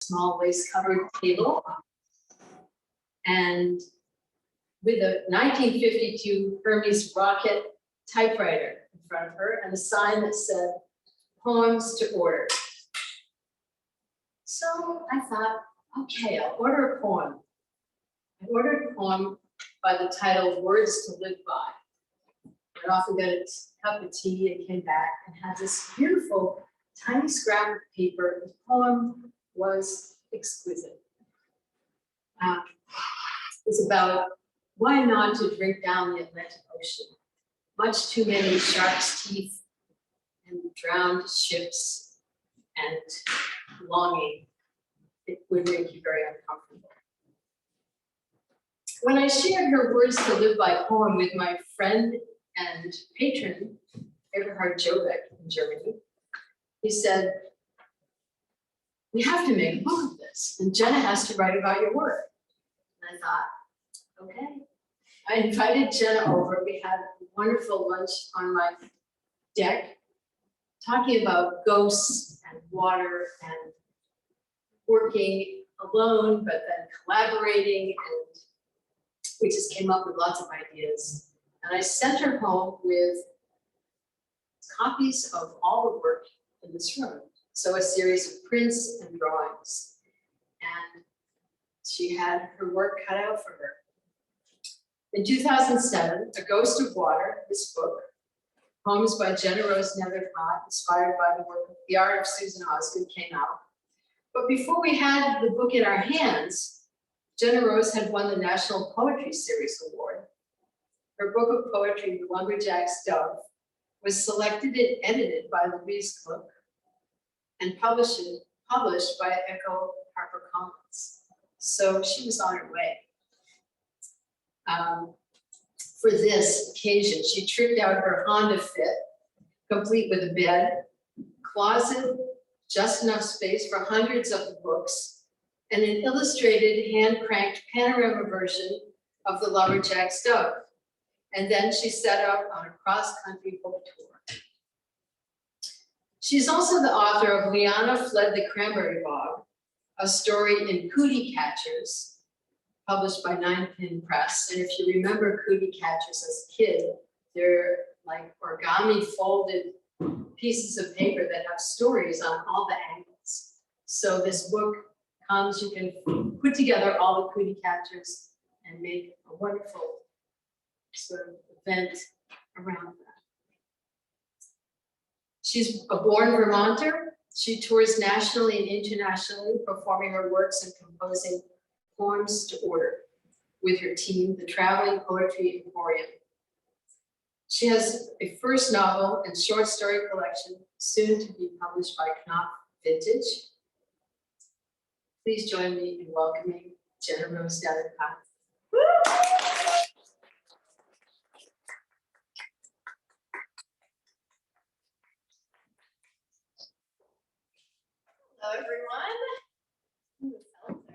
small lace-covered table, and with a 1952 Hermes rocket typewriter in front of her and a sign that said, "Poems to order." So I thought, okay, I'll order a poem. I ordered a poem by the title "Words to Live By." I often got a cup of tea and came back and had this beautiful tiny scrap of paper. The poem was exquisite. It's about why not to drink down the Atlantic Ocean. Much too many shark's teeth and drowned ships and longing. It would make you very uncomfortable. When I shared her Words to Live By poem with my friend and patron, Eberhard Jobeck in Germany, he said, "We have to make a book of this, and Jenna has to write about your work." And I thought, okay. I invited Jenna over. We had a wonderful lunch on my deck, talking about ghosts and water and working alone, but then collaborating, and we just came up with lots of ideas. And I sent her home with copies of all the work in this room. So a series of prints and drawings. And she had her work cut out for her. In 2007, A Ghost of Water, this book, poems by GennaRose Nethercott, inspired by the art of Susan Osgood, came out. But before we had the book in our hands, GennaRose had won the National Poetry Series Award. Her book of poetry, The Lumberjack's Dove, was selected and edited by Louise Cook and published by Echo HarperCollins. So she was on her way. For this occasion, she tricked out her Honda Fit, complete with a bed, closet, just enough space for hundreds of the books, and an illustrated hand-cranked panorama version of The Lumberjack's Dove. And then she set out on a cross-country book tour. She's also the author of Liana Fled the Cranberry Bog, a story in Cootie Catchers, published by Nine Pin Press. And if you remember Cootie Catchers as a kid, they're like origami folded pieces of paper that have stories on all the angles. So this book comes, you can put together all the Cootie Catchers and make a wonderful sort of event around that. She's a born Vermonter. She tours nationally and internationally, performing her works and composing poems to order with her team, the Traveling Poetry Emporium. She has a first novel and short story collection, soon to be published by Knopf Vintage. Please join me in welcoming GennaRose Nethercott. Hello, everyone.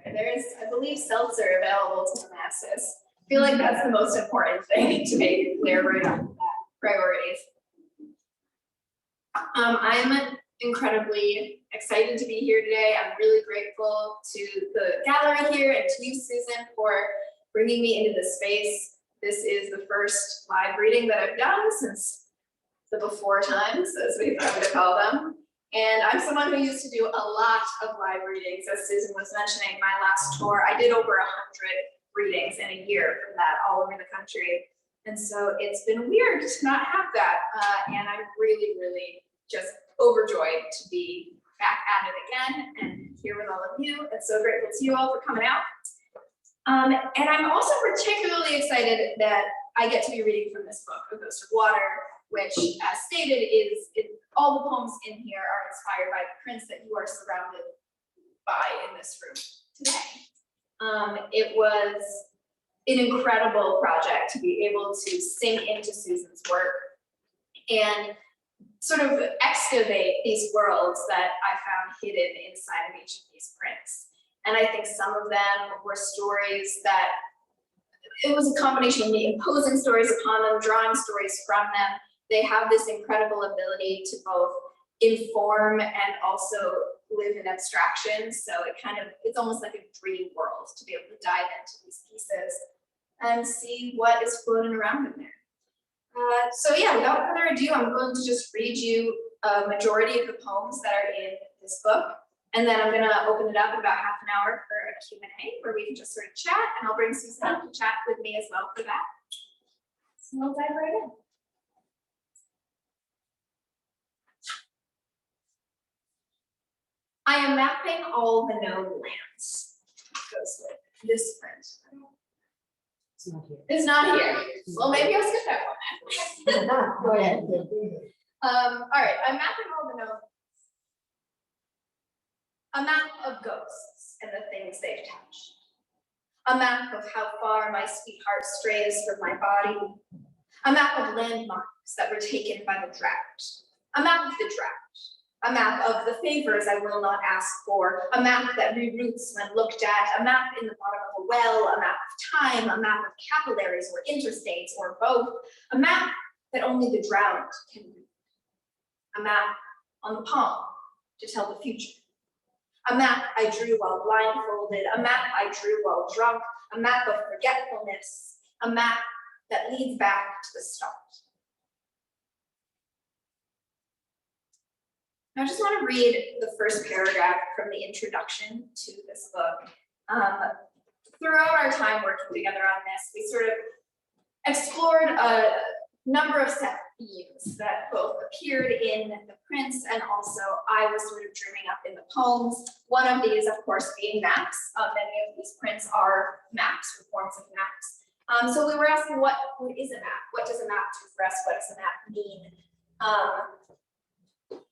There's, I believe, seltzer available to the masses. I feel like that's the most important thing to make clear right off the bat. Priorities. I'm incredibly excited to be here today. I'm really grateful to the gallery here and to you, Susan, for bringing me into this space. This is the first live reading that I've done since the before times, as we've come to call them. And I'm someone who used to do a lot of live readings. As Susan was mentioning, my last tour, I did over 100 readings in a year from that all over the country. And so it's been weird to not have that. And I'm really, really just overjoyed to be back at it again and here with all of you. And so grateful to you all for coming out. And I'm also particularly excited that I get to be reading from this book, A Ghost of Water, which, as stated, is all the poems in here are inspired by the prints that you are surrounded by in this room today. It was an incredible project to be able to sink into Susan's work and sort of excavate these worlds that I found hidden inside of each of these prints. And I think some of them were stories that, it was a combination of me imposing stories upon them, drawing stories from them. They have this incredible ability to both inform and also live in abstraction, so it's almost like a dream world to be able to dive into these pieces and see what is floating around in there. So yeah, without further ado, I'm going to just read you a majority of the poems that are in this book, and then I'm gonna open it up in about half an hour for a Q&A where we can just sort of chat, and I'll bring Susan up to chat with me as well for that. So we'll dive right in. I am mapping all the known lands. Goes with this print. It's not here. It's not here. Well, maybe I'll skip that one then. Go ahead. All right, I'm mapping all the known lands. A map of ghosts and the things they've touched. A map of how far my sweetheart strays from my body. A map of landmarks that were taken by the drought. A map of the drought. A map of the favors I will not ask for. A map that reroutes when looked at. A map in the bottom of a well. A map of time. A map of capillaries or interstates or both. A map that only the drowned can read. A map on the palm to tell the future. A map I drew while blindfolded. A map I drew while drunk. A map of forgetfulness. A map that leads back to the start. I just want to read the first paragraph from the introduction to this book. Throughout our time working together on this, we sort of explored a number of set themes that both appeared in the prints and also I was sort of dreaming up in the poems. One of these, of course, being maps. Many of these prints are maps or forms of maps. So we were asking, what is a map? What does a map do for us? What does a map mean?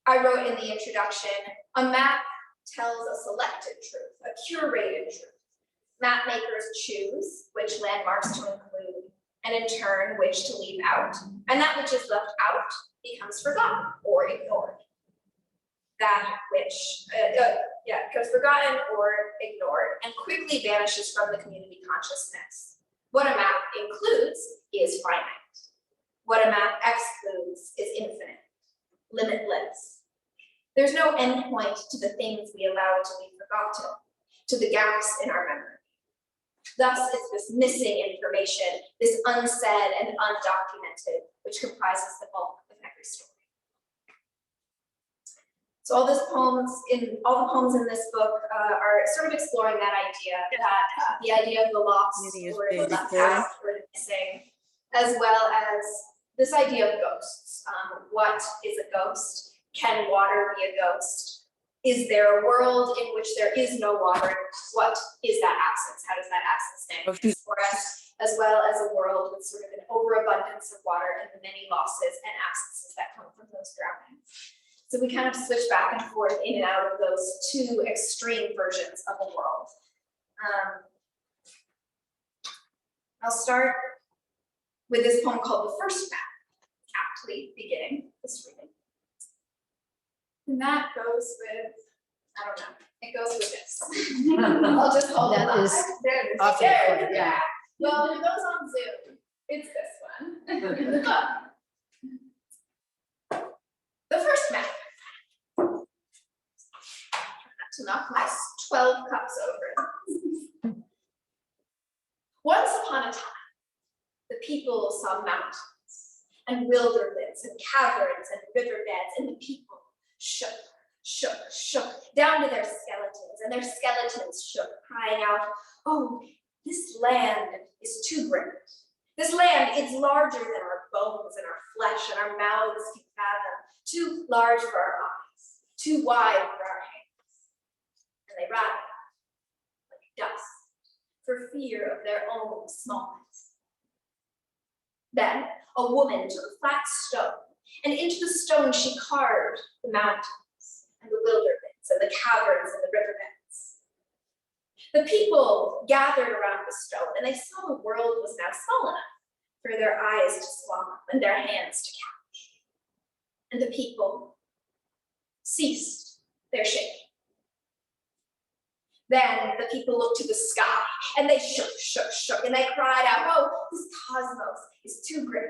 I wrote in the introduction, a map tells a selected truth, a curated truth. Map makers choose which landmarks to include, and in turn, which to leave out. And that which is left out becomes forgotten or ignored. That which becomes forgotten or ignored and quickly vanishes from the community consciousness. What a map includes is finite. What a map excludes is infinite, limitless. There's no endpoint to the things we allow to be forgotten, to the gaps in our memory. Thus is this missing information, this unsaid and undocumented, which comprises the bulk of every story. So all the poems in this book are sort of exploring that idea, that the idea of the lost or the left out or the missing, as well as this idea of ghosts. What is a ghost? Can water be a ghost? Is there a world in which there is no water? What is that absence? How does that absence manifest for us? As well as a world with sort of an overabundance of water and the many losses and absences that come from those drownings. So we kind of switch back and forth in and out of those two extreme versions of the world. I'll start with this poem called The First Map, aptly beginning this reading. And that goes with, I don't know, it goes with this. I'll just hold That that is there it is. off the There record, it is. yeah. Well, for those on Zoom, it's this one. The first map. To knock my 12 cups over. Once upon a time, the people saw mountains and wilderness and caverns and riverbeds, and the people shook, shook, shook, down to their skeletons, and their skeletons shook, crying out, "Oh, this land is too great. This land is larger than our bones and our flesh and our mouths can fathom, too large for our eyes, too wide for our hands." And they rattled like dust for fear of their own smallness. Then a woman took a flat stone, and into the stone she carved the mountains and the wilderness and the caverns and the riverbeds. The people gathered around the stone, and they saw the world was now small enough for their eyes to swallow and their hands to catch. And the people ceased their shaking. Then the people looked to the sky and they shook, and they cried out, oh, this cosmos is too great,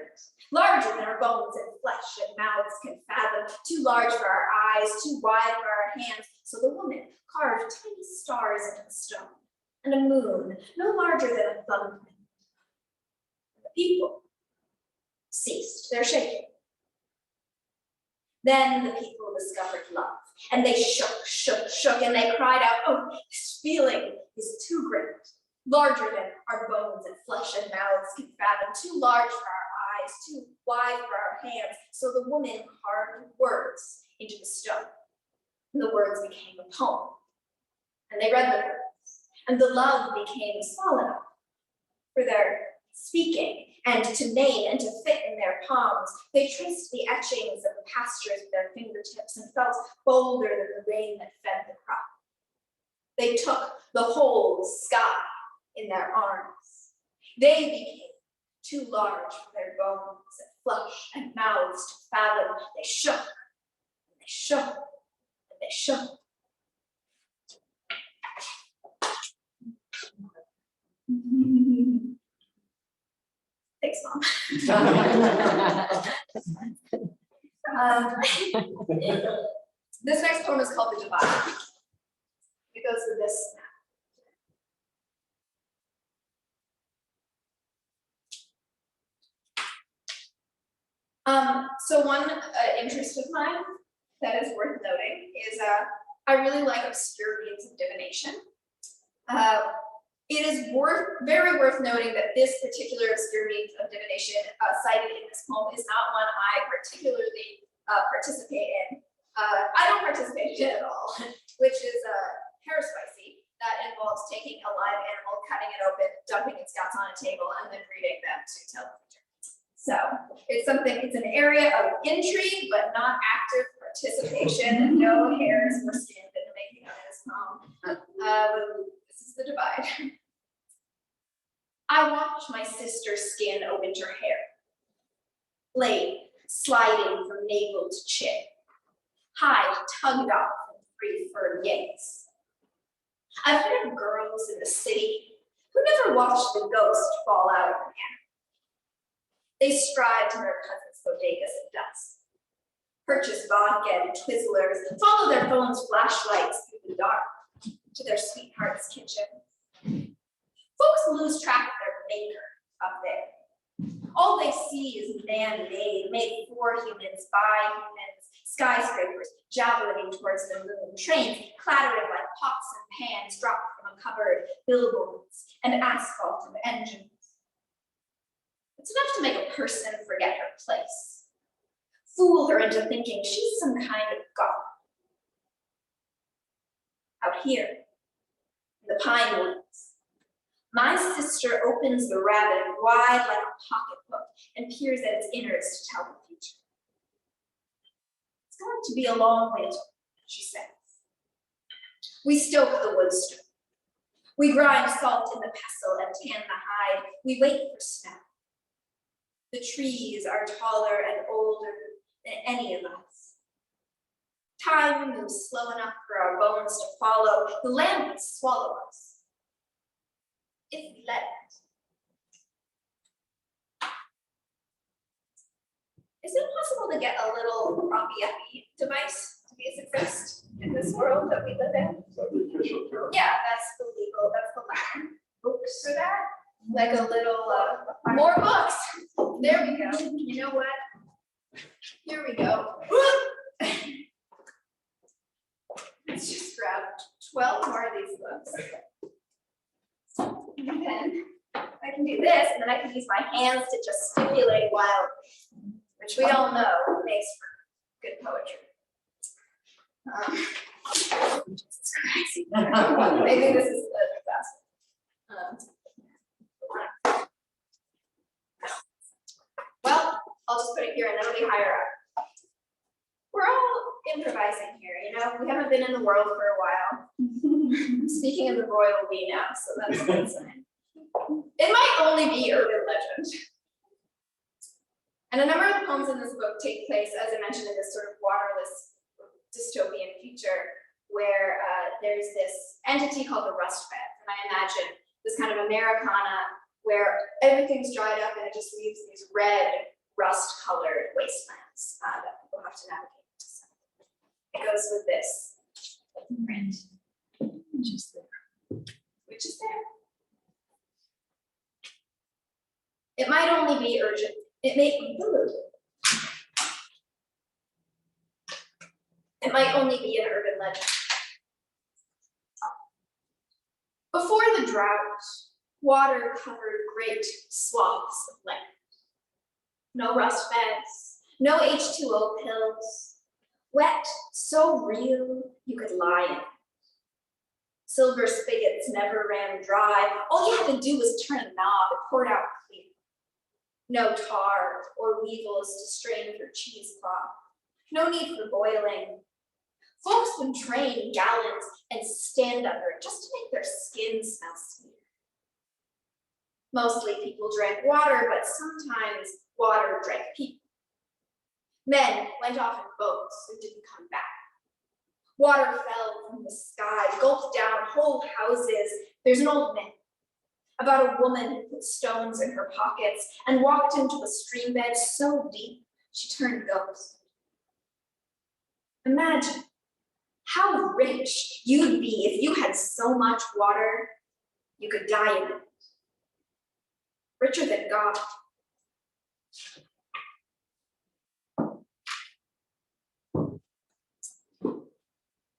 larger than our bones and flesh and mouths can fathom, too large for our eyes, too wide for our hands. So the woman carved tiny stars into the stone and a moon no larger than a thumbprint. The people ceased their shaking. Then the people discovered love, and they shook, and they cried out, oh, this feeling is too great, larger than our bones and flesh and mouths can fathom, too large for our eyes, too wide for our hands. So the woman carved words into the stone, and the words became a poem. And they read the words, and the love became small enough for their speaking, and to name and to fit in their palms. They traced the etchings of the pastures with their fingertips and felt bolder than the rain that fed the crop. They took the whole sky in their arms. They became too large for their bones and flesh and mouths to fathom. They shook, and they shook, and they shook. Thanks, Mom. This next poem is called The Divide. It goes with this. So one interest of mine that is worth noting is I really like obscure means of divination. It is very worth noting that this particular obscure means of divination cited in this poem is not one I particularly participate in. I don't participate in it at all, which is hairspicy. That involves taking a live animal, cutting it open, dumping its guts on a table, and then reading them to tell the future. So it's an area of intrigue, but not active participation. No hairs were skinned in the making of this poem. This is The Divide. I watched my sister skin a winter hair, blade sliding from navel to chin, hide tugged off in 3 firm yanks. I've heard of girls in the city who never watched the ghost fall out of the hammer. They stride to their cousins' bodegas at dusk, purchase vodka and Twizzlers, follow their phones' flashlights through the dark to their sweetheart's kitchen. Folks lose track of their maker up there. All they see is man-made, made for humans, by humans, skyscrapers javelining towards the moon, trains clattering like pots and pans dropped from a cupboard, billboards, and asphalt of engines. It's enough to make a person forget her place, fool her into thinking she's some kind of god. Out here, in the pine woods, my sister opens the rabbit wide like a pocketbook and peers at its innards to tell the future. It's going to be a long winter, she says. We stoke the wood stove. We grind salt in the pestle and tan the hide. We wait for snow. The trees are taller and older than any of us. Time moves slow enough for our bones to follow. The land would swallow us, if we let it. Is it possible to get a little Robbie device to be a success in this world that we live in? Is that the official term? Yeah, that's the legal, that's the Latin books for that. Like a little, more books. There we go. You know what? Here we go. Let's just grab 12 more of these books. And then I can do this, and then I can use my hands to just stimulate wildly, which we all know makes for good poetry. Jesus Christ. Maybe this is a disaster. Well, I'll just put it here and it'll be higher up. We're all improvising here, you know? We haven't been in the world for a while. Speaking of the royal we now, so that's a good sign. It might only be urban legend. And a number of the poems in this book take place, as I mentioned, in this sort of waterless dystopian future. where there's this entity called the rust bed. And I imagine this kind of Americana where everything's dried up and it just leaves these red, rust-colored wastelands that people have to navigate. So it goes with this print, which is there. It might only be urgent. It might only be an urban legend. Before the drought, water covered great swaths of land. No rust beds, no H2O pills. Wet, so real, you could lie in it. Silver spigots never ran dry. All you had to do was turn a knob, it poured out clear. No tar or weevils to strain for cheesecloth. No need for boiling. Folks would drain gallons and stand under it just to make their skin smell sweet. Mostly people drank water, but sometimes water drank people. Men went off in boats and didn't come back. Water fell from the sky, gulped down whole houses. There's an old myth about a woman who put stones in her pockets and walked into a stream bed so deep she turned ghost. Imagine how rich you'd be if you had so much water you could die in it. Richer than God.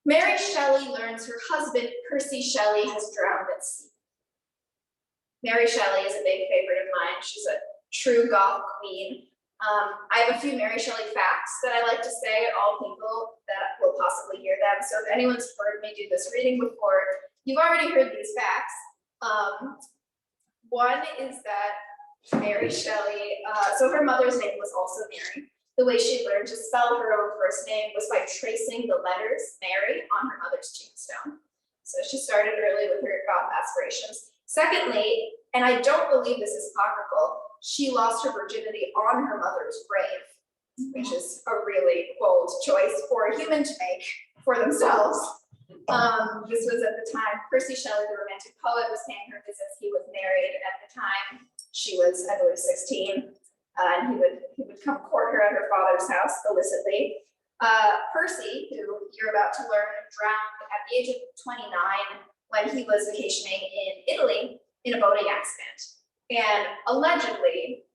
Mary Shelley learns her husband, Percy Shelley, has drowned at sea. Mary Shelley is a big favorite of mine. She's a true goth queen. I have a few Mary Shelley facts that I like to say at all people that will possibly hear them. So if anyone's heard me do this reading before, you've already heard these facts. One is that Mary Shelley, so her mother's name was also Mary. The way she learned to spell her own first name was by tracing the letters Mary on her mother's tombstone. So she started early with her goth aspirations. Secondly, and I don't believe this is apocryphal, she lost her virginity on her mother's grave, which is a really bold choice for a human to make for themselves. This was at the time, Percy Shelley, the romantic poet, was paying her visits. He was married at the time. She was, I believe, 16. And he would come court her at her father's house illicitly. Percy, who you're about to learn, drowned at the age of 29 when he was vacationing in Italy in a boating accident. And allegedly,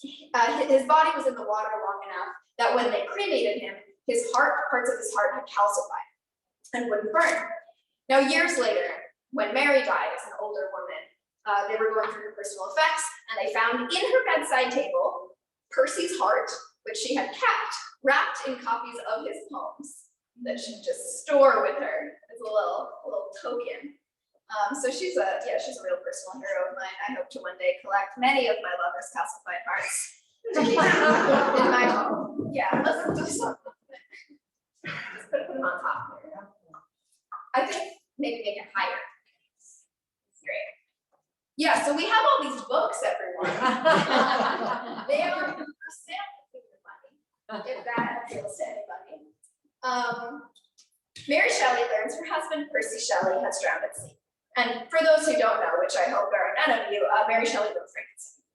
his body was in the water long enough that when they cremated him, parts of his heart had calcified and wouldn't burn. Now, years later, when Mary died as an older woman, they were going through her personal effects, and they found in her bedside table Percy's heart, which she had kept, wrapped in copies of his poems that she'd just store with her as a little token. So she's a real personal hero of mine. I hope to one day collect many of my lover's calcified hearts in my home. Yeah, let's put them on top here. I think maybe make it higher. Great. Yeah, so we have all these books, everyone. They are for sale for your money, if that appeals to anybody. Mary Shelley learns her husband, Percy Shelley, has drowned at sea. And for those who don't know, which I hope there are none of you, Mary Shelley wrote Frankenstein.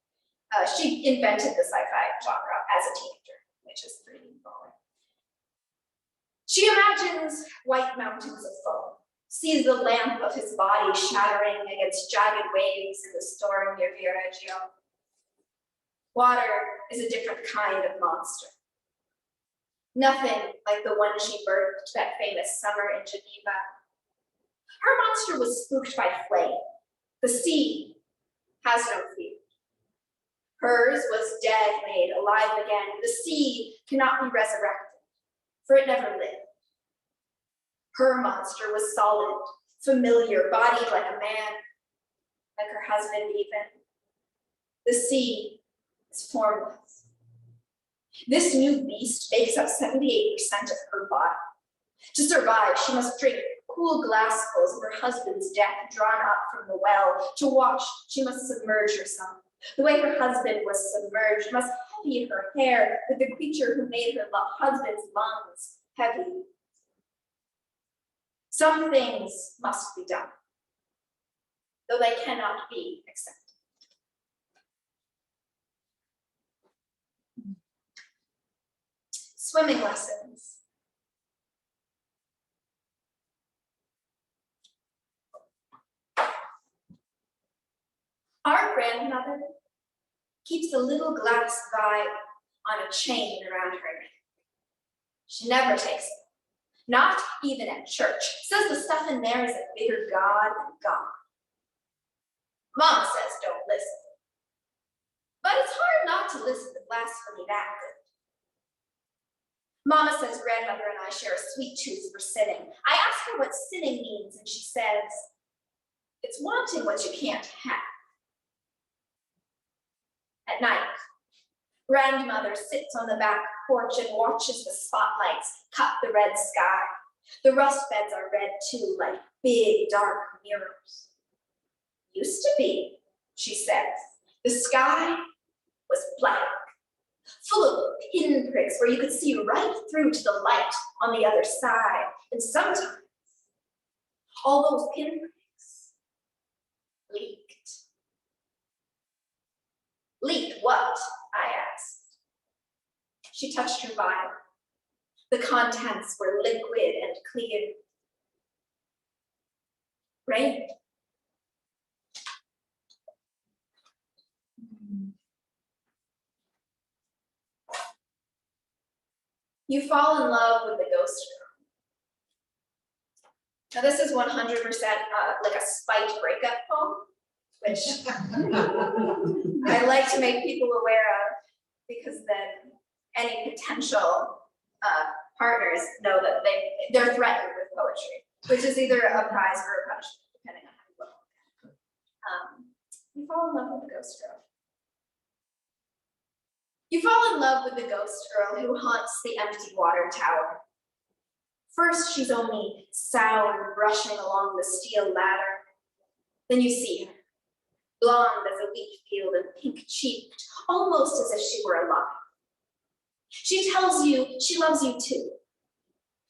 She invented the sci-fi genre as a teenager, which is pretty baller. She imagines white mountains of foam, sees the lamp of his body shattering against jagged waves in the storm near Viareggio. Water is a different kind of monster. Nothing like the one she birthed that famous summer in Geneva. Her monster was spooked by flame. The sea has no fear. Hers was dead, made alive again. The sea cannot be resurrected, for it never lived. Her monster was solid, familiar, bodied like a man, like her husband even. The sea is formless. This new beast makes up 78% of her body. To survive, she must drink cool glassfuls of her husband's death drawn up from the well. To wash, she must submerge herself. The way her husband was submerged must heavy her hair with the creature who made her husband's lungs heavy. Some things must be done, though they cannot be accepted. Swimming lessons. Our grandmother keeps a little glass vial on a chain around her neck. She never takes it, not even at church. Says the stuff in there is a bigger God than God. Mom says don't listen. But it's hard not to listen to blasphemy that good. Mama says grandmother and I share a sweet tooth for sinning. I ask her what sinning means, and she says, it's wanting what you can't have. At night, grandmother sits on the back porch and watches the spotlights cut the red sky. The rust beds are red too, like big dark mirrors. Used to be, she says. The sky was black, full of pinpricks where you could see right through to the light on the other side. And sometimes, all those pinpricks leaked. Leaked what? I asked. She touched her vial. The contents were liquid and clear. Rain. You fall in love with the ghost girl. Now this is 100% like a spite breakup poem, which I like to make people aware of, because then any potential partners know that they're threatened with poetry, which is either a prize or a punishment, depending on how you look. You fall in love with the ghost girl. You fall in love with the ghost girl who haunts the empty water tower. First, she's only sound brushing along the steel ladder. Then you see her, blonde as a wheat field and pink-cheeked, almost as if she were alive. She tells you she loves you too.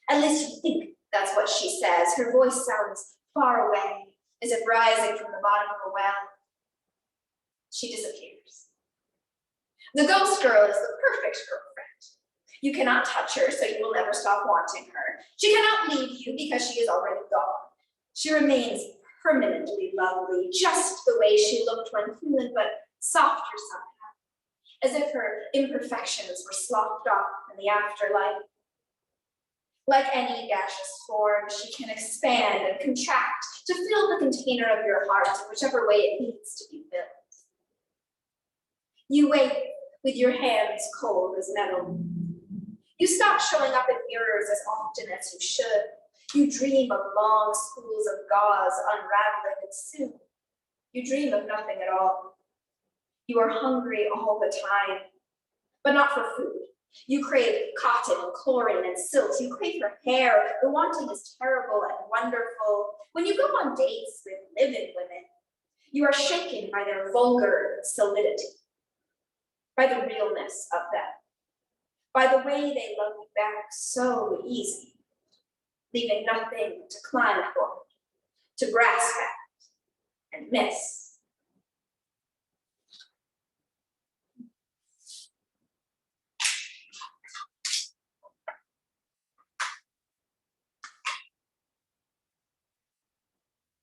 At least you think that's what she says. Her voice sounds far away, as if rising from the bottom of a well. She disappears. The ghost girl is the perfect girlfriend. You cannot touch her, so you will never stop wanting her. She cannot leave you because she is already gone. She remains permanently lovely, just the way she looked when human, but softer somehow, as if her imperfections were sloughed off in the afterlife. Like any gaseous form, she can expand and contract to fill the container of your heart in whichever way it needs to be filled. You wait with your hands cold as metal. You stop showing up in mirrors as often as you should. You dream of long spools of gauze unraveling, and soon you dream of nothing at all. You are hungry all the time, but not for food. You crave cotton and chlorine and silk. You crave her hair. The wanting is terrible and wonderful. When you go on dates with live-in women, you are shaken by their vulgar solidity, by the realness of them, by the way they love you back so easy, leaving nothing to climb for, to grasp at, and miss.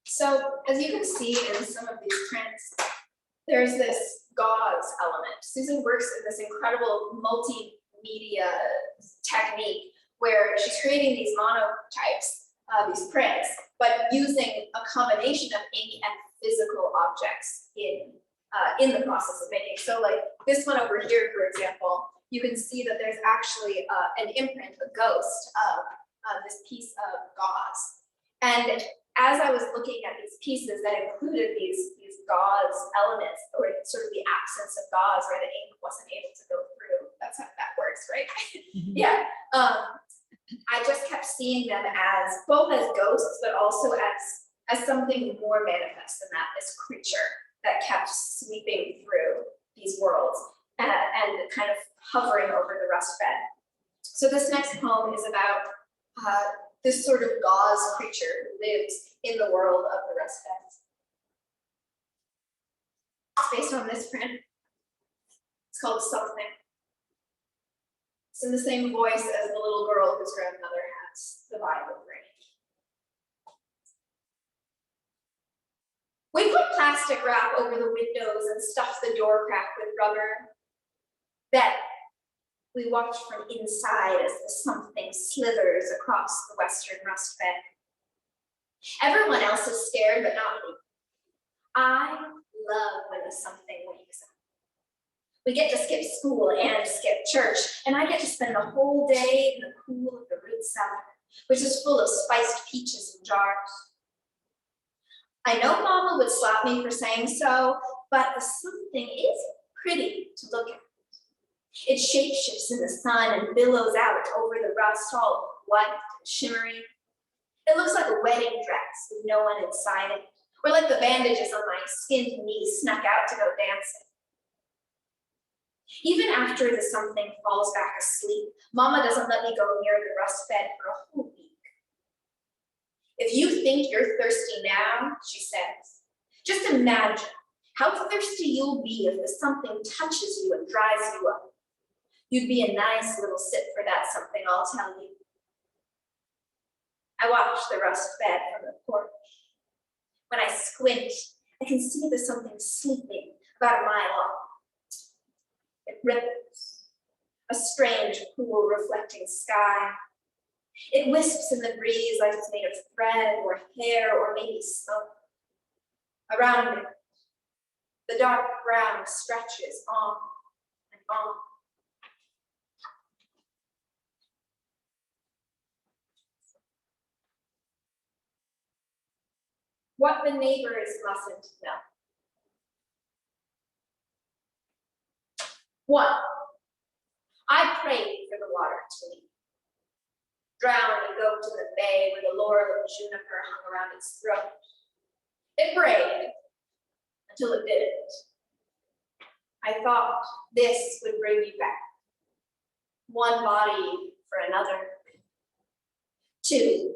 So, as you can see in some of these prints, there's this gauze element. Susan works in this incredible multimedia technique where she's creating these monotypes, these prints, but using a combination of ink and physical objects in the process of making. So like this one over here, for example, you can see that there's actually an imprint, a ghost of this piece of gauze. And as I was looking at these pieces that included these gauze elements, or sort of the absence of gauze where the ink wasn't able to go through, that's how that works, right? Yeah. I just kept seeing them as both as ghosts, but also as something more manifest than that, this creature that kept sweeping through these worlds and kind of hovering over the rust bed. So this next poem is about this sort of gauze creature who lives in the world of the rust beds. It's based on this print. It's called Something. It's in the same voice as the little girl whose grandmother has the Bible brain. We put plastic wrap over the windows and stuff the door crack with rubber. Then we watch from inside as the something slithers across the western rust bed. Everyone else is scared, but not me. I love when the something wakes up. We get to skip school and skip church, and I get to spend the whole day in the cool of the root cellar, which is full of spiced peaches in jars. I know Mama would slap me for saying so, but the something is pretty to look at. It shapeshifts in the sun and billows out over the rust, all white and shimmery. It looks like a wedding dress with no one inside it, or like the bandages on my skinned knee snuck out to go dancing. Even after the something falls back asleep, Mama doesn't let me go near the rust bed for a whole week. If you think you're thirsty now, she says, just imagine how thirsty you'll be if the something touches you and dries you up. You'd be a nice little sip for that something, I'll tell you. I watch the rust bed from the porch. When I squint, I can see the something sleeping about a mile off. It ripples, a strange, cool, reflecting sky. It wisps in the breeze like it's made of thread or hair or maybe smoke. Around it, the dark ground stretches on and on. What the neighbors mustn't know. 1, I prayed for the water to leave. Drown a goat in the bay where the laurel and juniper hung around its throat. It prayed until it didn't. I thought this would bring me back. One body for another. 2,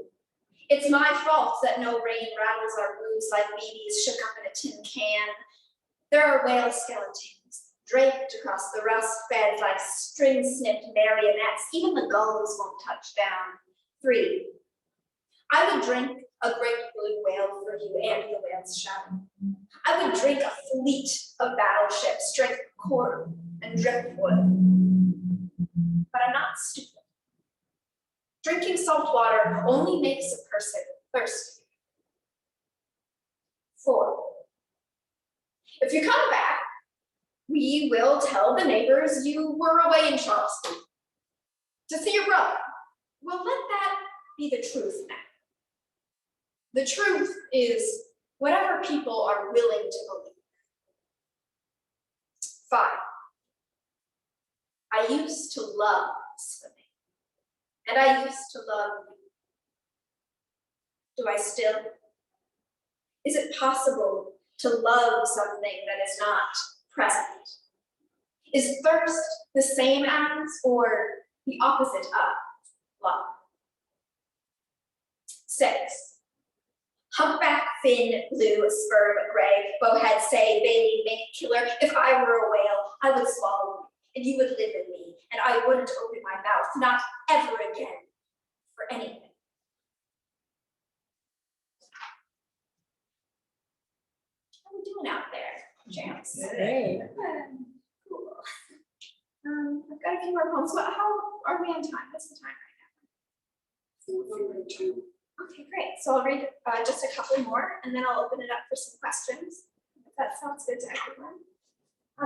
it's my fault that no rain rattles our roofs like babies shook up in a tin can. There are whale skeletons draped across the rust beds like string-snipped marionettes. Even the gulls won't touch down. 3, I would drink a great blue whale for you and the whale's shadow. I would drink a fleet of battleships, drink corn and driftwood. But I'm not stupid. Drinking salt water only makes a person thirsty. 4, if you come back, we will tell the neighbors you were away in Charleston to see your brother. We'll let that be the truth now. The truth is whatever people are willing to believe. 5, I used to love swimming, and I used to love you. Do I still? Is it possible to love something that is not present? Is thirst the same as or the opposite of love? 6, humpback, fin, blue, sperm, gray, bowhead, say, baby, mink, killer. If I were a whale, I would swallow you, and you would live in me, and I wouldn't open my mouth, not ever again, for anything. How are we doing out there, Jams? Great. Cool. I've got a few more poems. How are we on time? What's the time right now? Okay, great. So I'll read just a couple more, and then I'll open it up for some questions. If that sounds good to everyone.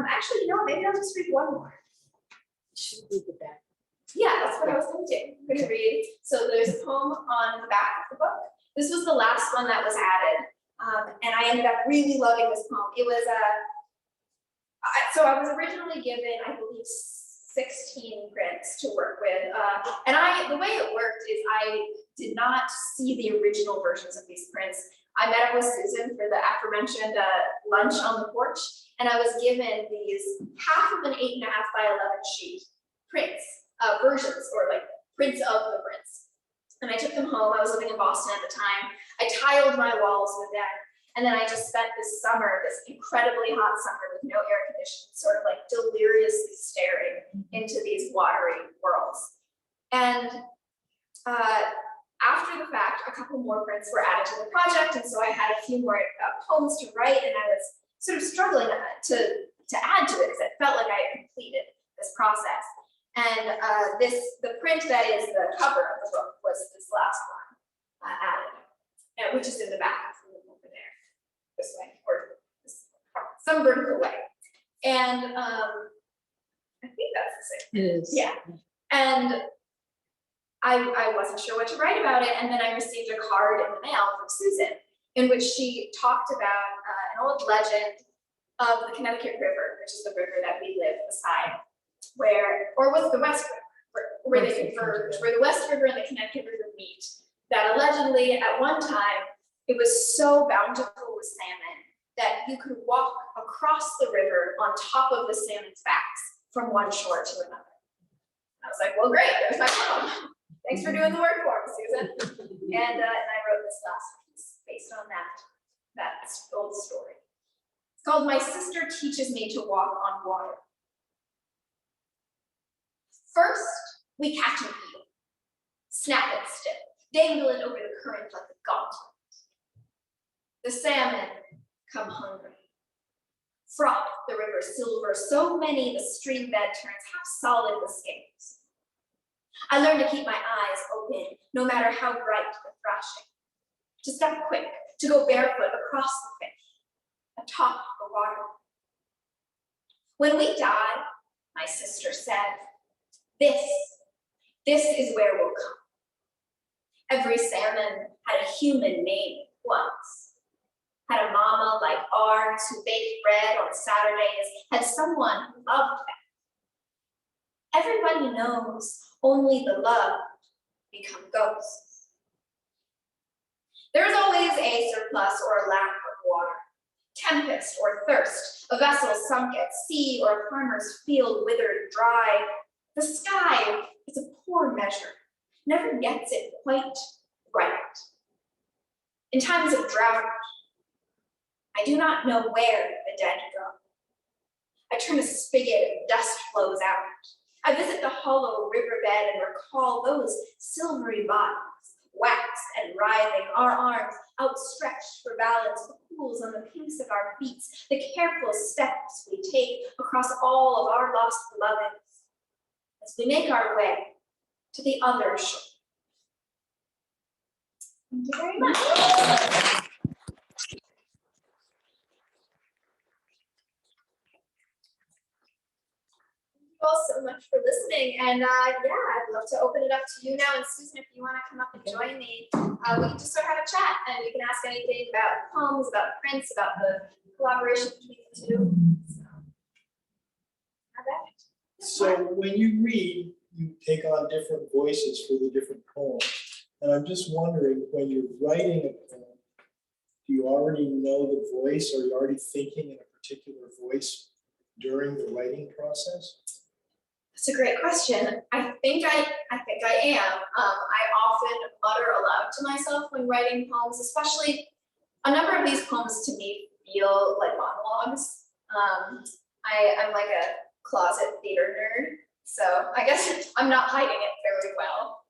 Actually, you know, maybe I'll just read one more. Should read the back. Yeah, that's what I was going to do. I'm going to read. So there's a poem on the back of the book. This was the last one that was added, and I ended up really loving this poem. It was so I was originally given, I believe, 16 prints to work with, and the way it worked is I did not see the original versions of these prints. I met up with Susan for the aforementioned lunch on the porch, and I was given these half of an 8.5 by 11 sheet prints, versions, or like prints of the prints. And I took them home. I was living in Boston at the time. I tiled my walls with them. And then I just spent this summer, this incredibly hot summer with no air conditioning, sort of like deliriously staring into these watery worlds. And after the fact, a couple more prints were added to the project. And so I had a few more poems to write, and I was sort of struggling to add to it because it felt like I had completed this process. And the print that is the cover of the book was this last one added, which is in the back over there, this way, or some vertical way. And I think that's the same. It is. Yeah. And I wasn't sure what to write about it, and then I received a card in the mail from Susan in which she talked about an old legend of the Connecticut River, which is the river that we live beside, or was the West River, where they converge, where the West River and the Connecticut River meet, that allegedly at one time it was so bountiful with salmon that you could walk across the river on top of the salmon's backs from one shore to another. I was like, well, great, there's my poem. Thanks for doing the work for me, Susan. And I wrote this last piece based on that old story. It's called My Sister Teaches Me to Walk on Water. First, we catch an eel, snap it stiff, dangle it over the current like a gauntlet. The salmon come hungry. Froth the river silver, so many the stream bed turns half solid with scales. I learned to keep my eyes open, no matter how bright the thrashing. To step quick, to go barefoot across the fish, atop the water. When we die, my sister said, this is where we'll come. Every salmon had a human name once. Had a mama like ours who baked bread on Saturdays, had someone who loved them. Everybody knows only the loved become ghosts. There is always a surplus or a lack of water, tempest or thirst, a vessel sunk at sea or a farmer's field withered dry. The sky is a poor measure, never gets it quite right. In times of drought, I do not know where the dead go. I turn a spigot and dust flows out. I visit the hollow riverbed and recall those silvery bodies, waxed and writhing, our arms outstretched for balance, the pools on the pinks of our feet, the careful steps we take across all of our lost beloveds as we make our way to the other shore. Thank you very much. You all so much for listening, and yeah, I'd love to open it up to you now. And Susan, if you want to come up and join me, we can just sort of have a chat, and you can ask anything about poems, about prints, about the collaboration between the two. So when you read, you take on different voices for the different poems, and I'm just wondering, when you're writing a poem, do you already know the voice, or are you already thinking in a particular voice during the writing process? That's a great question. I think I am. I often mutter aloud to myself when writing poems, especially a number of these poems to me feel like monologues. I'm like a closet theater nerd, so I guess I'm not hiding it very well.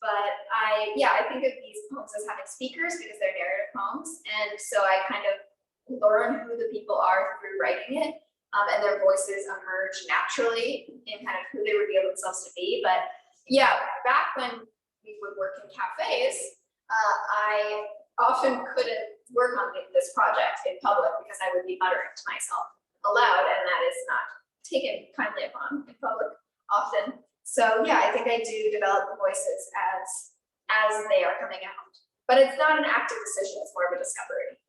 But I think of these poems as having speakers because they're narrative poems, and so I kind of learn who the people are through writing it. And their voices emerge naturally in kind of who they reveal themselves to be. But yeah, back when we would work in cafes, I often couldn't work on this project in public because I would be muttering to myself aloud, and that is not taken kindly upon in public often. So yeah, I think I do develop the voices as they are coming out. But it's not an active decision, it's more of a discovery.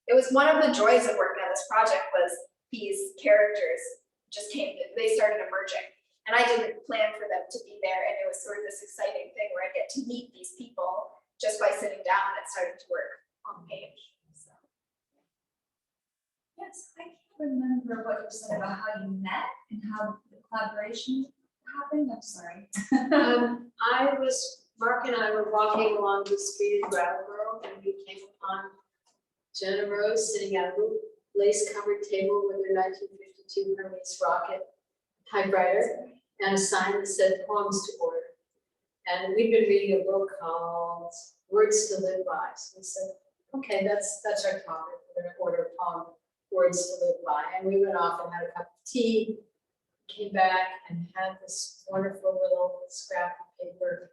It was one of the joys of working on this project was these characters they started emerging. And I didn't plan for them to be there, and it was sort of this exciting thing where I get to meet these people just by sitting down and starting to work on the page. So. Yes, I can't remember what you said about how you met and how the collaboration happened? I'm sorry. Mark and I were walking along the street in Brattleboro, and we came upon GennaRose sitting at a lace-covered table with her 1952 Hermes rocket typewriter and a sign that said "Poems to Order." And we'd been reading a book called Words to Live By. So we said, okay, that's our topic. We're going to order a poem, Words to Live By. And we went off and had a cup of tea, came back and had this wonderful little scrap of paper.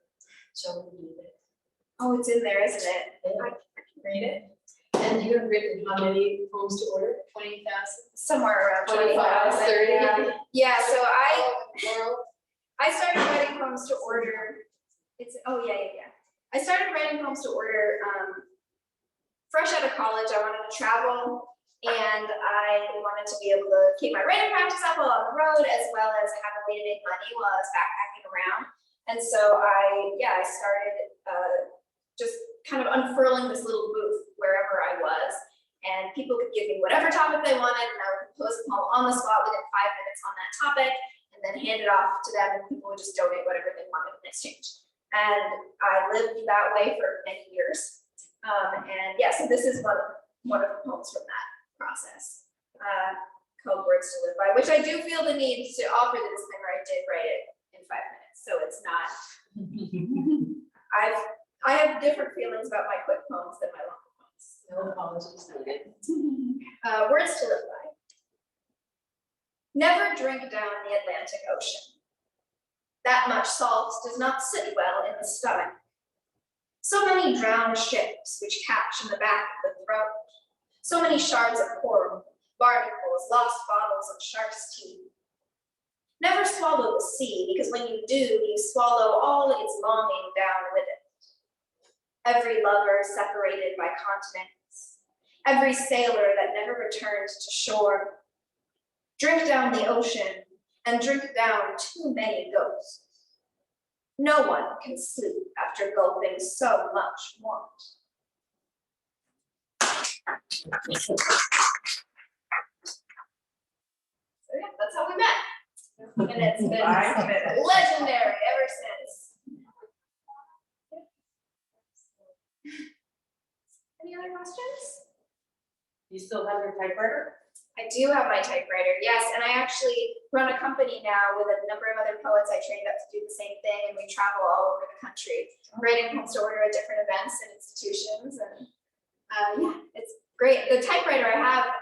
So we read it. Oh, it's in there, isn't it? Yeah. I can read it. And you have written how many poems to order? 20,000? Somewhere around 25, 25, 30? Yeah, so World. I started writing poems to order. I started writing poems to order fresh out of college. I wanted to travel and I wanted to be able to keep my writing practice up while on the road, as well as have a way to make money while I was backpacking around. And so I started just kind of unfurling this little booth wherever I was, and people could give me whatever topic they wanted, and I would compose a poem on the spot within 5 minutes on that topic, and then hand it off to them, and people would just donate whatever they wanted in exchange. And I lived that way for many years. And yeah, so this is one of the poems from that process, called Words to Live By, which I do feel the need to offer the disclaimer. I did write it in 5 minutes, so it's not. I have different feelings about my quick poems than my longer poems. No apologies needed. Words to Live By. Never drink down the Atlantic Ocean. That much salt does not sit well in the stomach. So many drowned ships which catch in the back of the throat. So many shards of coral, barnacles, lost bottles of shark's teeth. Never swallow the sea, because when you do, you swallow all its longing down with it. Every lover separated by continents. Every sailor that never returned to shore. Drink down the ocean and drink down too many ghosts. No one can sleep after gulping so much want. So yeah, that's how we met. And it's been legendary ever since. Any other questions? You still have your typewriter? I do have my typewriter, yes, and I actually run a company now with a number of other poets I trained up to do the same thing, and we travel all over the country, writing poems to order at different events and institutions, and yeah, it's great. The typewriter I have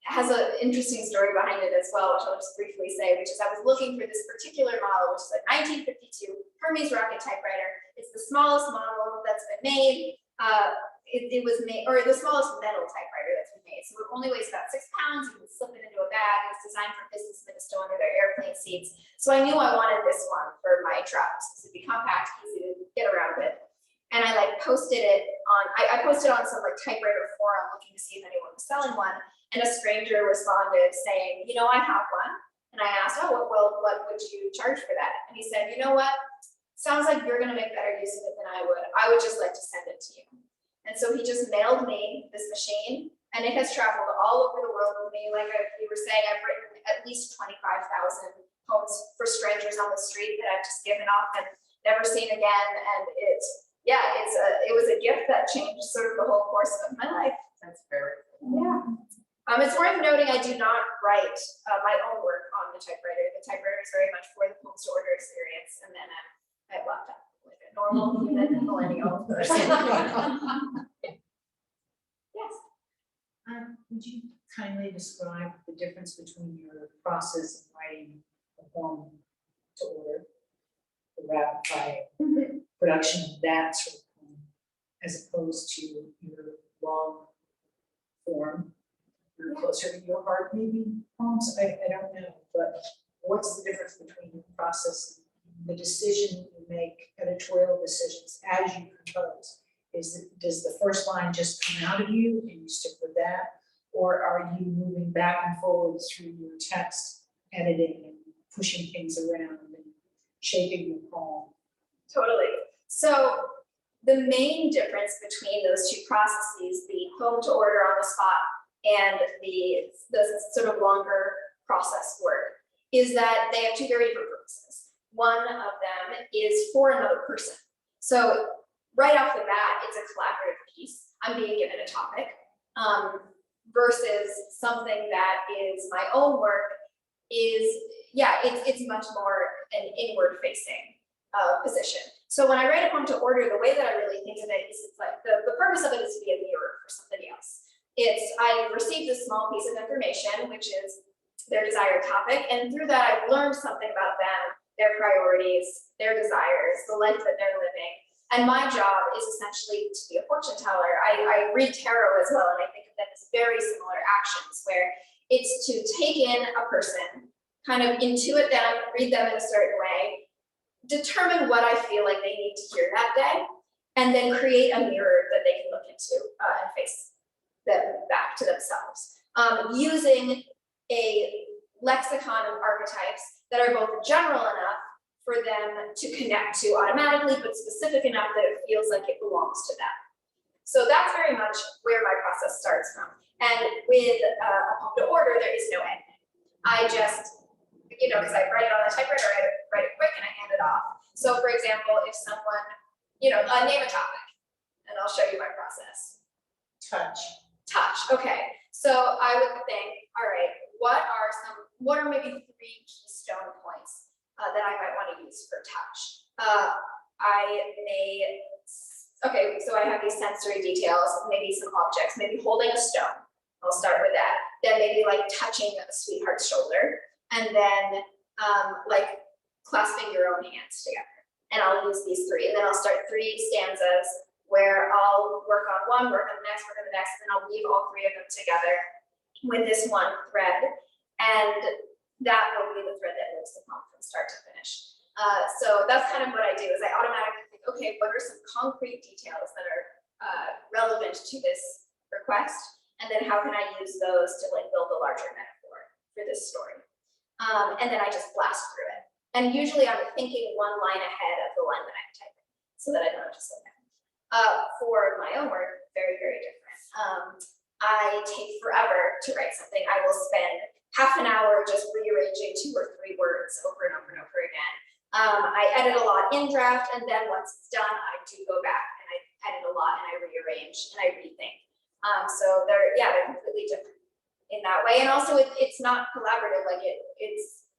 has an interesting story behind it as well, which I'll just briefly say, which is I was looking for this particular model, which is a 1952 Hermes rocket typewriter. It's the smallest model that's been made. It was made, or the smallest metal typewriter that's been made. So it only weighs about 6 pounds. You can slip it into a bag. It's designed for businessmen to stow under their airplane seats. So I knew I wanted this one for my travels. It'd be compact, easy to get around with. And I posted it on, I posted on some typewriter forum looking to see if anyone was selling one. And a stranger responded saying, you know, I have one. And I asked, oh, well, what would you charge for that? And he said, you know what? Sounds like you're going to make better use of it than I would. I would just like to send it to you. And so he just mailed me this machine, and it has traveled all over the world with me. Like you were saying, I've written at least 25,000 poems for strangers on the street that I've just given off and never seen again. And it was a gift that changed sort of the whole course of my life. That's very cool. Yeah. It's worth noting I do not write my own work on the typewriter. The typewriter is very much for the poems to order experience, and then I locked up like a normal human millennial person. Yes. Would you kindly describe the difference between your process of writing a poem to order, the rapid fire production of that sort of poem, as opposed to your long form, your closer to your heart maybe poems? I don't know, but what's the difference between the process, the decision you make, editorial decisions as you compose? Does the first line just come out of you and you stick with that? Or are you moving back and forward through your text, editing and pushing things around and shaping your poem? Totally. So the main difference between those two processes, the poem to order on the spot and the sort of longer process work, is that they have two very different purposes. One of them is for another person. So right off the bat, it's a collaborative piece. I'm being given a topic versus something that is my own work is, yeah, it's much more an inward facing position. So when I write a poem to order, the way that I really think of it is it's like the purpose of it is to be a mirror for somebody else. I received this small piece of information, which is their desired topic, and through that I've learned something about them, their priorities, their desires, the life that they're living. And my job is essentially to be a fortune teller. I read tarot as well, and I think of them as very similar actions where it's to take in a person, kind of intuit them, read them in a certain way, determine what I feel like they need to hear that day, and then create a mirror that they can look into and face them back to themselves. Using a lexicon of archetypes that are both general enough for them to connect to automatically, but specific enough that it feels like it belongs to them. So that's very much where my process starts from. And with a poem to order, there is no end. I just, because I write it on the typewriter, I write it quick and I hand it off. So for example, if someone, name a topic, and I'll show you my process. Touch, okay. So I would think, all right, what are maybe 3 keystone points that I might want to use for touch? So I have these sensory details, maybe some objects, maybe holding a stone. I'll start with that. Then maybe like touching a sweetheart's shoulder, and then like clasping your own hands together. And I'll use these 3, and then I'll start 3 stanzas where I'll work on one, work on the next, and then I'll weave all 3 of them together with this one thread. And that will be the thread that moves the poem from start to finish. So that's kind of what I do, is I automatically think, okay, what are some concrete details that are relevant to this request? And then how can I use those to like build a larger metaphor for this story? And then I just blast through it. And usually I'm thinking one line ahead of the line that I'm typing, so that I don't have to slow down. For my own work, very, very different. I take forever to write something. I will spend half an hour just rearranging 2 or 3 words over and over and over again. I edit a lot in draft, and then once it's done, I do go back and I edit a lot and I rearrange and I rethink. So they're completely different in that way. And also it's not collaborative, like it's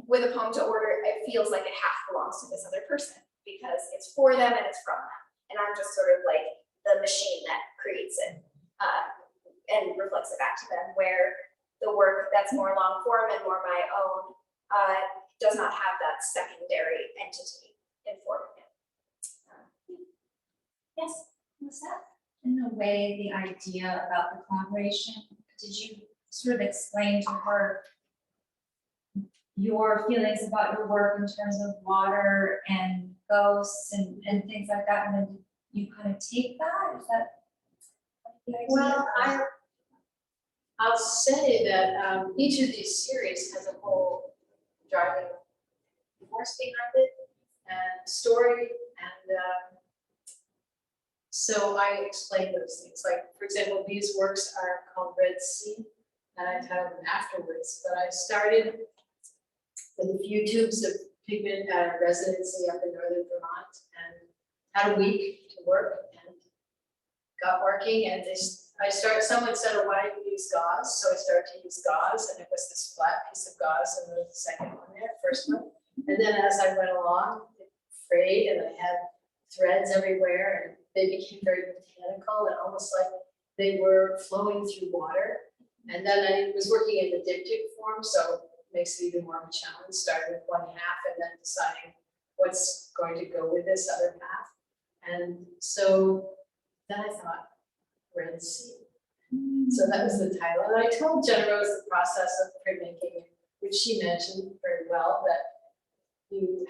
with a poem to order, it feels like it half belongs to this other person because it's for them and it's from them. And I'm just sort of like the machine that creates it and reflects it back to them, where the work that's more long form and more my own does not have that secondary entity informing it. Yes, what's that? In a way, the idea about the collaboration, did you sort of explain to her your feelings about your work in terms of water and ghosts and things like that, and then you kind of take that? Is that the idea? Well, I'll say that each of these series has a whole driving force behind it and story, and so I explain those things. Like, for example, these works are called Red Sea, and I titled them afterwards, but I started with a few tubes of pigment at a residency up in northern Vermont and had a week to work and got working, and someone said, oh, why don't you use gauze? So I started to use gauze, and it was this flat piece of gauze, and there was the second one there, first one. And then as I went along, it frayed, and I had threads everywhere, and they became very mechanical and almost like they were flowing through water. And then I was working in the diptych form, so it makes it even more of a challenge, starting with one half and then deciding what's going to go with this other half. And so then I thought, Red Sea. So that was the title. And I told GennaRose the process of printmaking, which she mentioned very well, that you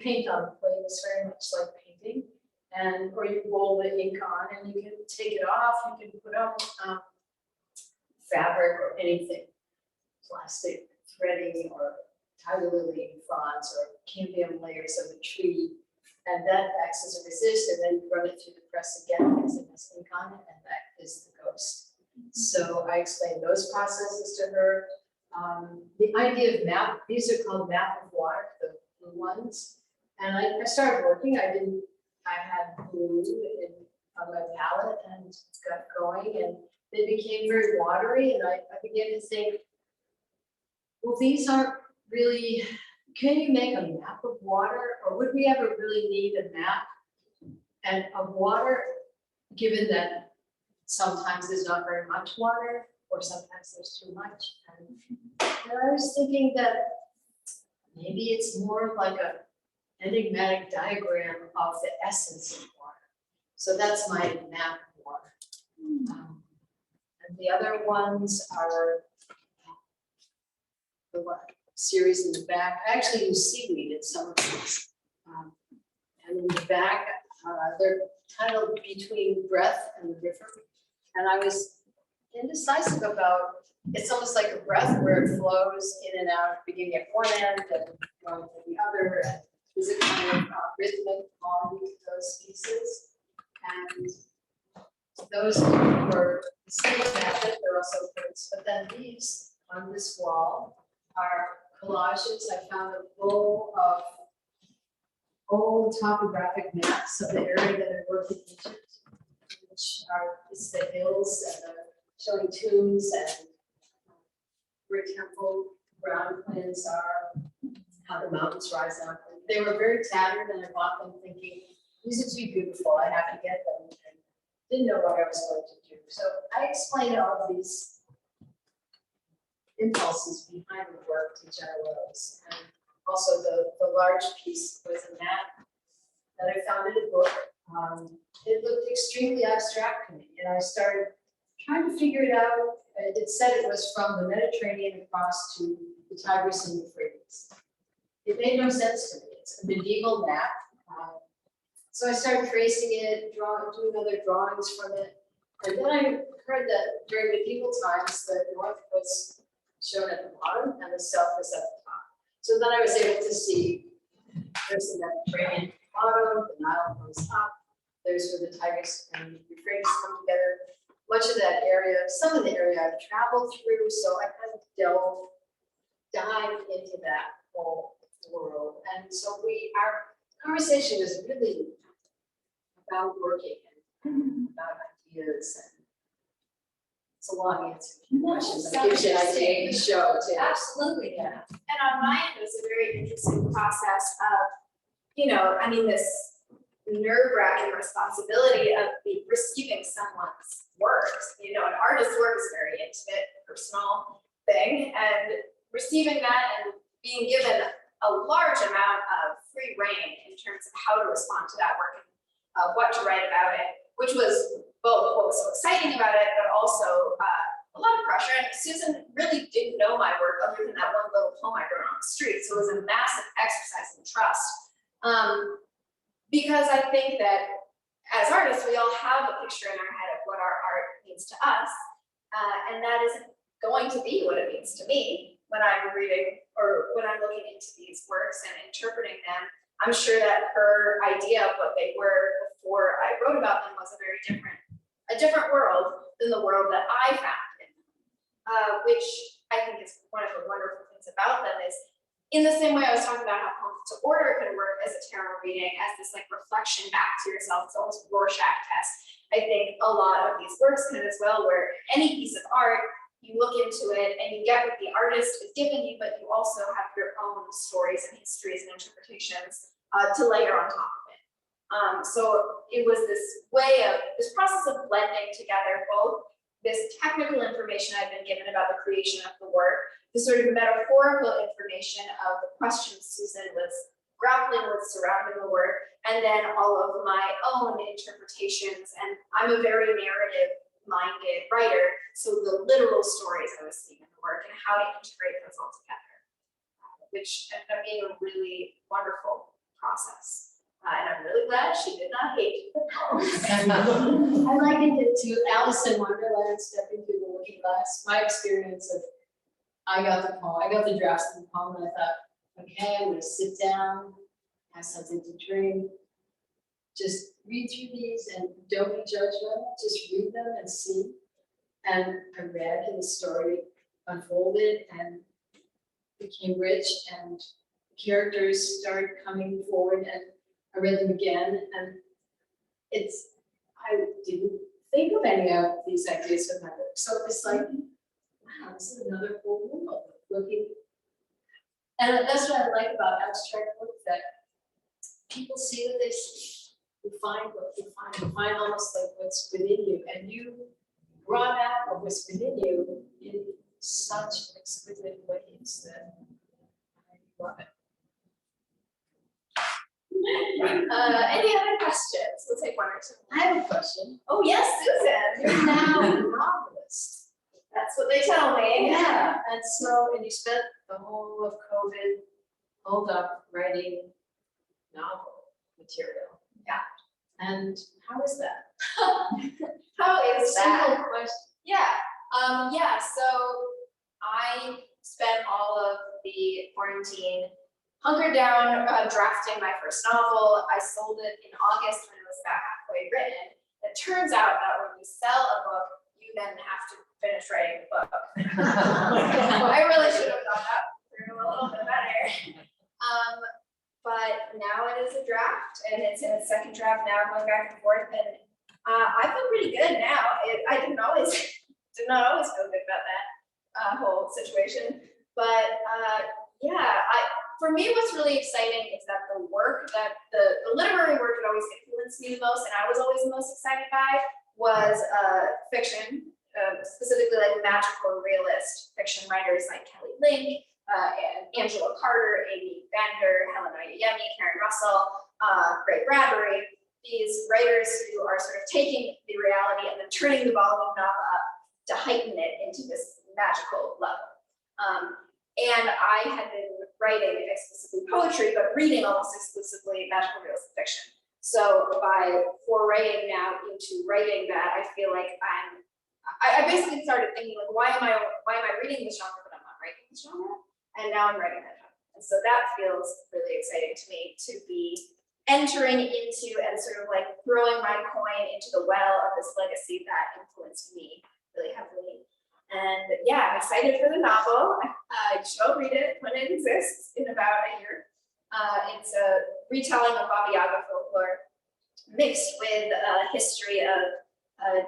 paint on flames very much like painting, or you roll the ink on and you can take it off, you can put on fabric or anything, plastic threading or tiger lily fronds or cambium layers of a tree, and that acts as a resist, and then you run it through the press again because it has ink on it, and that is the ghost. So I explained those processes to her. The idea of map, these are called map of water, the blue ones. And I started working, I had blue on my palette and got going, and they became very watery, and I began to think, well, these aren't really, can you make a map of water, or would we ever really need a map and of water, given that sometimes there's not very much water, or sometimes there's too much. And I was thinking that maybe it's more like a enigmatic diagram of the essence of water. So that's my map of water. And the other ones are the series in the back. I actually use seaweed in some of these. And in the back, they're titled Between Breath and the River. And I was indecisive about, it's almost like a breath where it flows in and out, beginning at one end and going to the other. And there's a kind of rhythmic quality to those pieces. And those were the same method, they're also prints. But then these on this wall are collages. I found a roll of old topographic maps of the area that I worked in Egypt, which are, it's the hills and showing tombs and where temple ground plans are, how the mountains rise up. And they were very tattered, and I bought them thinking, these are too beautiful, I have to get them, and didn't know what I was going to do. So I explained all of these impulses behind the work to GennaRose. And also the large piece was a map that I found in a book. It looked extremely abstract to me, and I started trying to figure it out. It said it was from the Mediterranean across to the Tigris and Euphrates. It made no sense to me. It's a medieval map. So I started tracing it, doing other drawings from it. And then I heard that during medieval times, the north was shown at the bottom and the south was at the top. So then I was able to see there's the Mediterranean at the bottom, the Nile comes up, there's where the Tigris and Euphrates come together. Much of that area, some of the area I've traveled through, so I kind of dived into that whole world. And so our conversation was really about working and about ideas, and it's a long answer to your questions. I give you an idea of the show too. Absolutely, yeah. And on my end, it was a very interesting process of, this nerve-wracking responsibility of receiving someone's work. An artist's work is a very intimate, personal thing, and receiving that and being given a large amount of free rein in terms of how to respond to that work and what to write about it, which was both what was so exciting about it, but also a lot of pressure. And Susan really didn't know my work other than that one little poem I wrote on the street. So it was a massive exercise in trust. Because I think that as artists, we all have a picture in our head of what our art means to us. And that isn't going to be what it means to me when I'm reading or when I'm looking into these works and interpreting them. I'm sure that her idea of what they were before I wrote about them was a different world than the world that I found in them, which I think is one of the wonderful things about them is, in the same way I was talking about how Poems to Order can work as a tarot reading, as this reflection back to yourself, it's almost Rorschach test. I think a lot of these works can as well, where any piece of art, you look into it and you get what the artist has given you, but you also have your own stories and histories and interpretations to layer on top of it. So it was this process of blending together both this technical information I've been given about the creation of the work, the sort of metaphorical information of the questions Susan was grappling with surrounding the work, and then all of my own interpretations. And I'm a very narrative-minded writer, so the literal stories I was seeing in the work and how to integrate those all together, which ended up being a really wonderful process. And I'm really glad she did not hate the poems. I likened it to Alice in Wonderland stepping through the looking glass. My experience of, I got the drafts of the poem, and I thought, okay, I'm gonna sit down, have something to drink, just read through these and don't be judgmental, just read them and see. And I read, and the story unfolded and became rich, and characters started coming forward, and I read them again, and I didn't think of any of these ideas with my book, so it's like, wow, this is another whole world looking. And that's what I like about abstract work, that people see what they see. You find what you find almost like what's within you, and you brought out what was within you in such exquisite ways that I love it. Any other questions? We'll take one or two. I have a question. Oh, yes, Susan. You're now a novelist. That's what they tell me. Yeah, and you spent the whole of COVID holed up writing novel material. Yeah. And how is that? How is that? Simple question. Yeah, so I spent all of the quarantine hunkered down, drafting my first novel. I sold it in August when it was about halfway written. It turns out that when you sell a book, you then have to finish writing the book. I really should have done that through a little bit better. But now it is a draft, and it's in its second draft now, going back and forth, and I feel pretty good now. I did not always feel good about that whole situation, but yeah, for me, what's really exciting is that the work that the literary work that always influenced me the most, and I was always the most excited by, was fiction, specifically like magical realist fiction writers like Kelly Link, and Angela Carter, Amy Bender, Helena Yemi, Karen Russell, Ray Bradbury, these writers who are sort of taking the reality and then turning the volume knob up to heighten it into this magical level. And I had been writing exclusively poetry, but reading almost exclusively magical realism fiction. So by foraying now into writing that, I feel like I basically started thinking, like, why am I reading this genre, but I'm not writing this genre? And now I'm writing that genre. And so that feels really exciting to me, to be entering into and sort of like throwing my coin into the well of this legacy that influenced me really heavily. And yeah, I'm excited for the novel. You should all read it when it exists in about a year. It's a retelling of Baba Yaga folklore mixed with a history of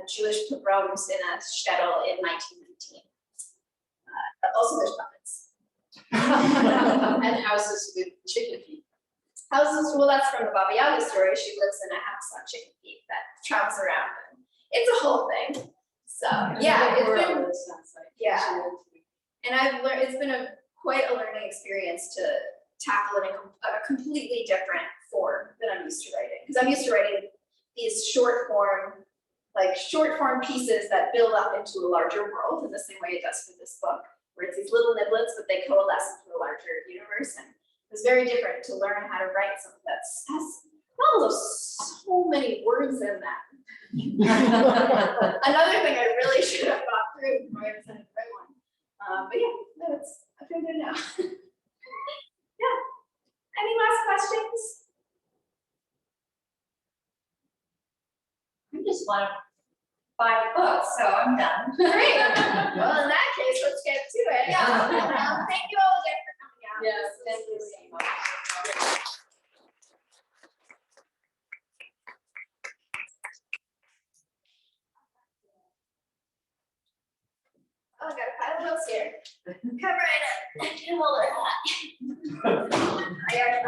Jewish pogroms in a shtetl in 1919. Also, there's puppets. And houses with chicken feet. Houses, well, that's from the Baba Yaga story. She lives in a house on chicken feet that travels around. And it's a whole thing. So yeah, it's been, It sounds like. yeah. And I've learned, it's been quite a learning experience to tackle it in a completely different form than I'm used to writing. Because I'm used to writing these short form pieces that build up into a larger world in the same way it does for this book, where it's these little niblets, but they coalesce into a larger universe. And it's very different to learn how to write something that has novels of so many words in them. Another thing I really should have thought through before I decided to write one. But yeah, no, I feel good now. Yeah. Any last questions? I just want to buy the book, so I'm done. Great. Well, in that case, let's get to it. Yeah. Thank you all again for coming out. Yes, This thank you was so much. Oh, I got a pile of notes here. Come right up. I can hold it hot. I already